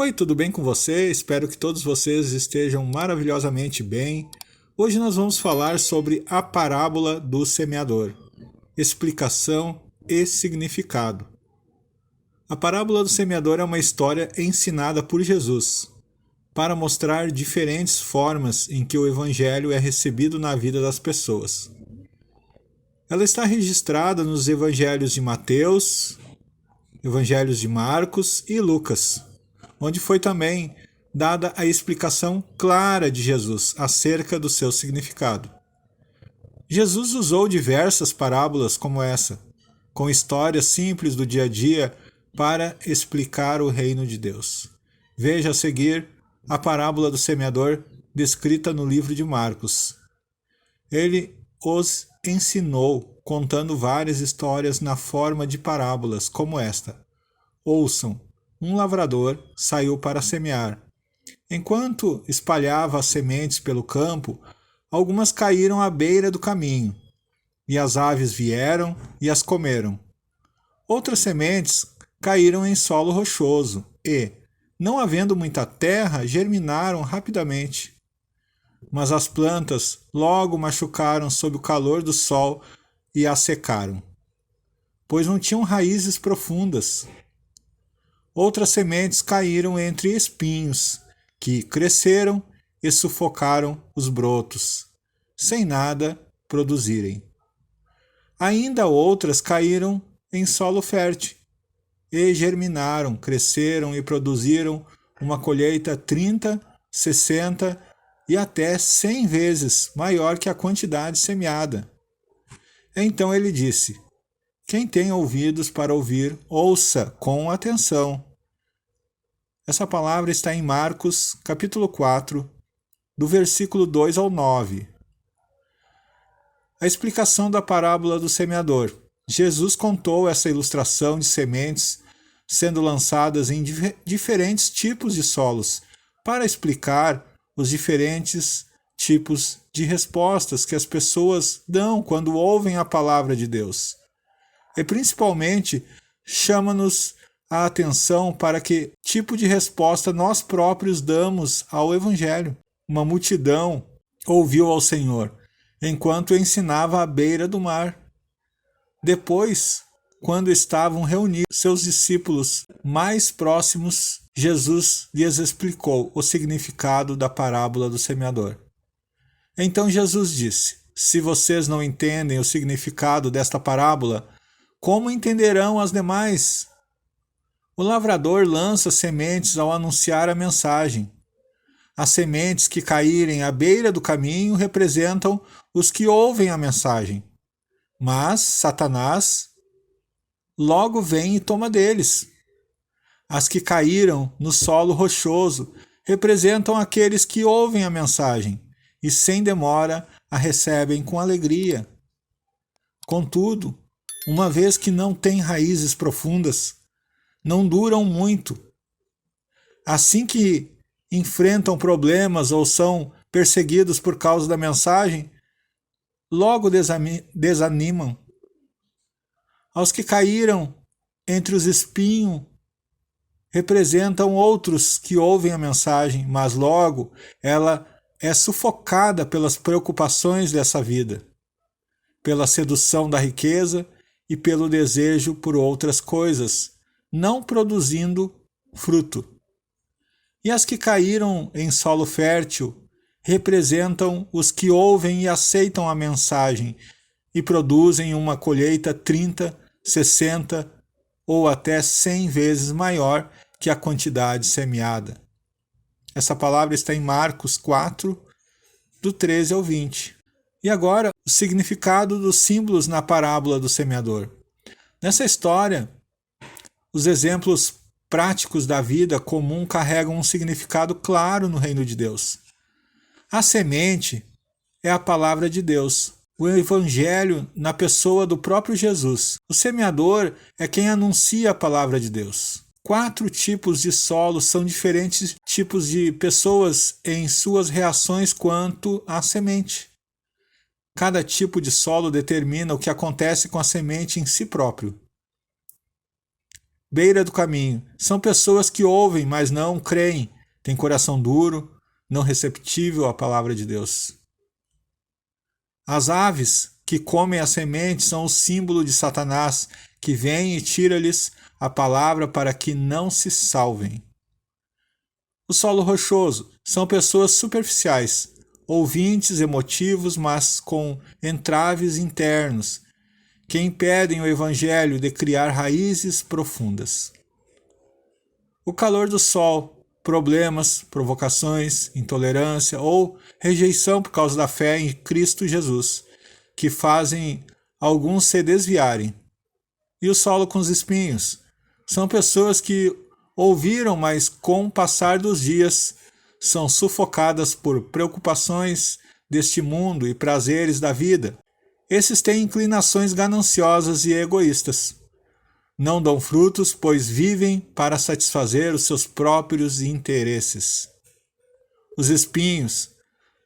Oi, tudo bem com você? Espero que todos vocês estejam maravilhosamente bem. Hoje nós vamos falar sobre a parábola do semeador, explicação e significado. A parábola do semeador é uma história ensinada por Jesus para mostrar diferentes formas em que o evangelho é recebido na vida das pessoas. Ela está registrada nos evangelhos de Mateus, evangelhos de Marcos e Lucas, onde foi também dada a explicação clara de Jesus acerca do seu significado. Jesus usou diversas parábolas como essa, com histórias simples do dia a dia para explicar o reino de Deus. Veja a seguir a parábola do semeador descrita no livro de Marcos. Ele os ensinou contando várias histórias na forma de parábolas como esta. Ouçam, um lavrador saiu para semear. Enquanto espalhava as sementes pelo campo, algumas caíram à beira do caminho, e as aves vieram e as comeram. Outras sementes caíram em solo rochoso e, não havendo muita terra, germinaram rapidamente. Mas as plantas logo machucaram sob o calor do sol e as secaram, pois não tinham raízes profundas. Outras sementes caíram entre espinhos, que cresceram e sufocaram os brotos, sem nada produzirem. Ainda outras caíram em solo fértil, e germinaram, cresceram e produziram uma colheita 30, 60 e até 100 vezes maior que a quantidade semeada. Então ele disse: quem tem ouvidos para ouvir, ouça com atenção. Essa palavra está em Marcos, capítulo 4, do versículo 2 ao 9. A explicação da parábola do semeador. Jesus contou essa ilustração de sementes sendo lançadas em diferentes tipos de solos para explicar os diferentes tipos de respostas que as pessoas dão quando ouvem a palavra de Deus. E principalmente chama-nos a atenção para que tipo de resposta nós próprios damos ao Evangelho. Uma multidão ouviu ao Senhor, enquanto ensinava à beira do mar. Depois, quando estavam reunidos seus discípulos mais próximos, Jesus lhes explicou o significado da parábola do semeador. Então Jesus disse: se vocês não entendem o significado desta parábola, como entenderão as demais? O lavrador lança sementes ao anunciar a mensagem. As sementes que caírem à beira do caminho representam os que ouvem a mensagem. Mas Satanás logo vem e toma deles. As que caíram no solo rochoso representam aqueles que ouvem a mensagem e sem demora a recebem com alegria. Contudo, uma vez que não têm raízes profundas, não duram muito. Assim que enfrentam problemas ou são perseguidos por causa da mensagem, logo desanimam. Aos que caíram entre os espinhos, representam outros que ouvem a mensagem, mas logo ela é sufocada pelas preocupações dessa vida, pela sedução da riqueza e pelo desejo por outras coisas, não produzindo fruto. E as que caíram em solo fértil representam os que ouvem e aceitam a mensagem e produzem uma colheita 30, 60 ou até 100 vezes maior que a quantidade semeada. Essa palavra está em Marcos 4, do 13 ao 20. E agora, o significado dos símbolos na parábola do semeador. Nessa história, os exemplos práticos da vida comum carregam um significado claro no reino de Deus. A semente é a palavra de Deus, o evangelho na pessoa do próprio Jesus. O semeador é quem anuncia a palavra de Deus. 4 tipos de solo são diferentes tipos de pessoas em suas reações quanto à semente. Cada tipo de solo determina o que acontece com a semente em si próprio. beira do caminho. São pessoas que ouvem, mas não creem, têm coração duro, não receptível à palavra de Deus. As aves que comem a semente são o símbolo de Satanás, que vem e tira-lhes a palavra para que não se salvem. O solo rochoso são pessoas superficiais, ouvintes emotivos, mas com entraves internos, que impedem o evangelho de criar raízes profundas. O calor do sol, problemas, provocações, intolerância ou rejeição por causa da fé em Cristo Jesus, que fazem alguns se desviarem. E o solo com os espinhos são pessoas que ouviram, mas com o passar dos dias são sufocadas por preocupações deste mundo e prazeres da vida. Esses têm inclinações gananciosas e egoístas. Não dão frutos, pois vivem para satisfazer os seus próprios interesses. Os espinhos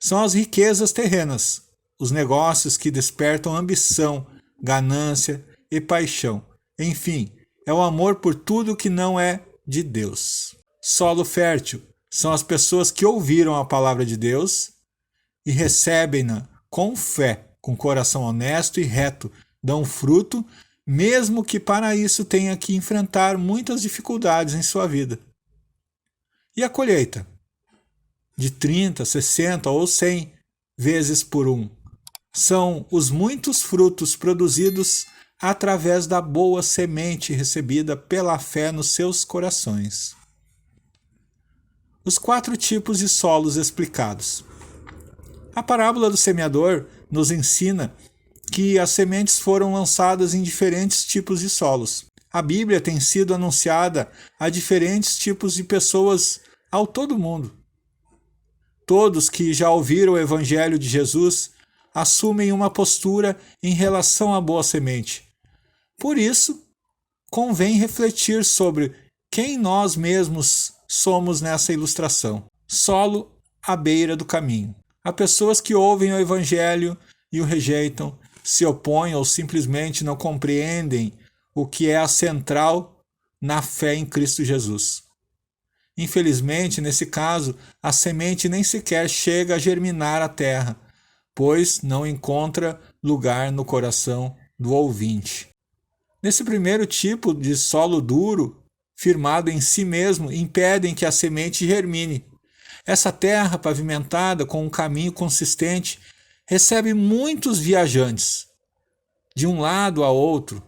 são as riquezas terrenas, os negócios que despertam ambição, ganância e paixão. Enfim, é o amor por tudo que não é de Deus. Solo fértil são as pessoas que ouviram a palavra de Deus e recebem-na com fé, com coração honesto e reto, dão fruto, mesmo que para isso tenha que enfrentar muitas dificuldades em sua vida. E a colheita? De 30, 60 ou 100 vezes por um. São os muitos frutos produzidos através da boa semente recebida pela fé nos seus corações. Os 4 tipos de solos explicados. A parábola do semeador nos ensina que as sementes foram lançadas em diferentes tipos de solos. A Bíblia tem sido anunciada a diferentes tipos de pessoas ao todo mundo. Todos que já ouviram o Evangelho de Jesus assumem uma postura em relação à boa semente. Por isso, convém refletir sobre quem nós mesmos somos nessa ilustração. Solo à beira do caminho. Há pessoas que ouvem o Evangelho e o rejeitam, se opõem ou simplesmente não compreendem o que é a central na fé em Cristo Jesus. Infelizmente, nesse caso, a semente nem sequer chega a germinar a terra, pois não encontra lugar no coração do ouvinte. Nesse primeiro tipo de solo duro, firmado em si mesmo, impedem que a semente germine. Essa terra pavimentada com um caminho consistente recebe muitos viajantes, de um lado a outro,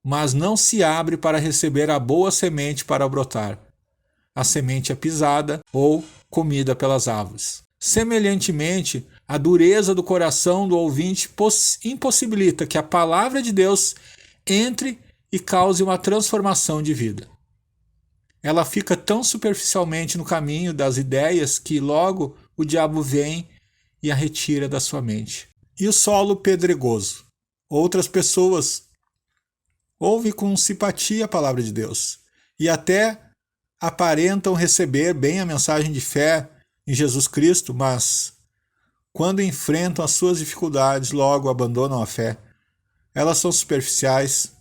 mas não se abre para receber a boa semente para brotar. A semente é pisada ou comida pelas aves. Semelhantemente, a dureza do coração do ouvinte impossibilita que a palavra de Deus entre e cause uma transformação de vida. Ela fica tão superficialmente no caminho das ideias que logo o diabo vem e a retira da sua mente. E o solo pedregoso? Outras pessoas ouvem com simpatia a palavra de Deus e até aparentam receber bem a mensagem de fé em Jesus Cristo, mas quando enfrentam as suas dificuldades, logo abandonam a fé. Elas são superficiais,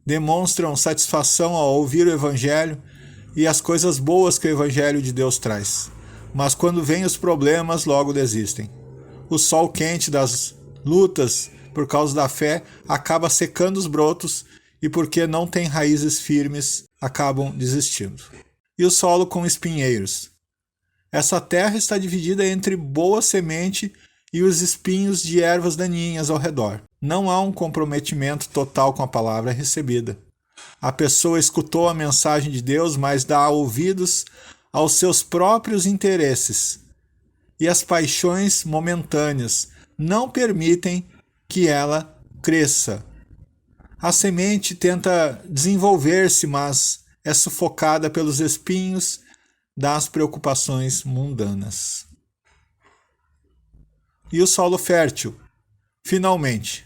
demonstram satisfação ao ouvir o Evangelho e as coisas boas que o Evangelho de Deus traz. Mas quando vêm os problemas, logo desistem. O sol quente das lutas por causa da fé acaba secando os brotos e porque não têm raízes firmes, acabam desistindo. E o solo com espinheiros. Essa terra está dividida entre boa semente e os espinhos de ervas daninhas ao redor. Não há um comprometimento total com a palavra recebida. A pessoa escutou a mensagem de Deus, mas dá ouvidos aos seus próprios interesses. E as paixões momentâneas não permitem que ela cresça. A semente tenta desenvolver-se, mas é sufocada pelos espinhos das preocupações mundanas. E o solo fértil? Finalmente,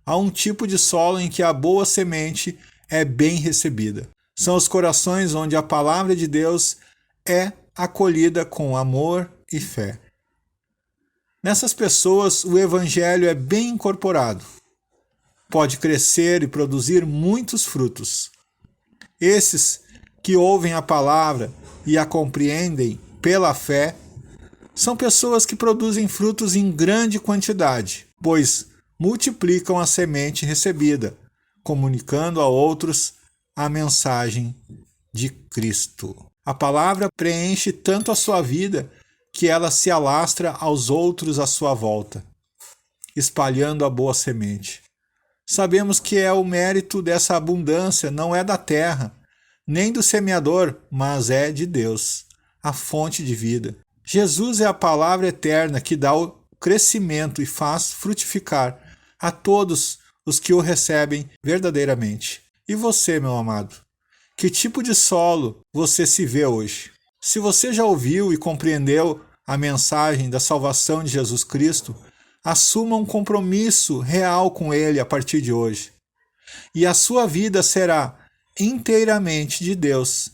há um tipo de solo em que a boa semente é bem recebida. São os corações onde a palavra de Deus é acolhida com amor e fé. Nessas pessoas, o evangelho é bem incorporado. Pode crescer e produzir muitos frutos. Esses que ouvem a palavra e a compreendem pela fé são pessoas que produzem frutos em grande quantidade, pois multiplicam a semente recebida, comunicando a outros a mensagem de Cristo. A palavra preenche tanto a sua vida que ela se alastra aos outros à sua volta, espalhando a boa semente. Sabemos que o mérito dessa abundância não é da terra, nem do semeador, mas é de Deus, a fonte de vida. Jesus é a palavra eterna que dá o crescimento e faz frutificar a todos os que o recebem verdadeiramente. E você, meu amado? Que tipo de solo você se vê hoje? Se você já ouviu e compreendeu a mensagem da salvação de Jesus Cristo, assuma um compromisso real com Ele a partir de hoje. E a sua vida será inteiramente de Deus,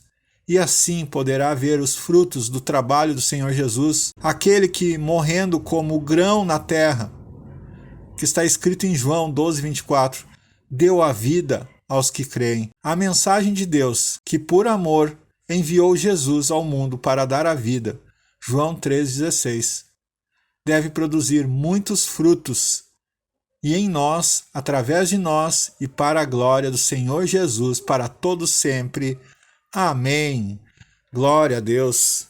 e assim poderá ver os frutos do trabalho do Senhor Jesus, aquele que, morrendo como grão na terra, que está escrito em João 12:24, deu a vida aos que creem. A mensagem de Deus, que por amor enviou Jesus ao mundo para dar a vida, João 3,16, deve produzir muitos frutos, e em nós, através de nós e para a glória do Senhor Jesus, para todos sempre. Amém. Glória a Deus.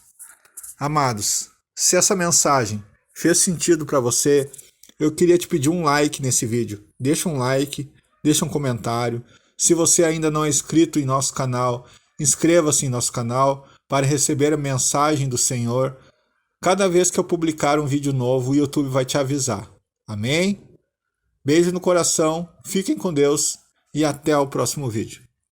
Amados, se essa mensagem fez sentido para você, eu queria te pedir um like nesse vídeo. Deixa um like, deixa um comentário. Se você ainda não é inscrito em nosso canal, inscreva-se em nosso canal para receber a mensagem do Senhor. Cada vez que eu publicar um vídeo novo, o YouTube vai te avisar. Amém? Beijo no coração, fiquem com Deus e até o próximo vídeo.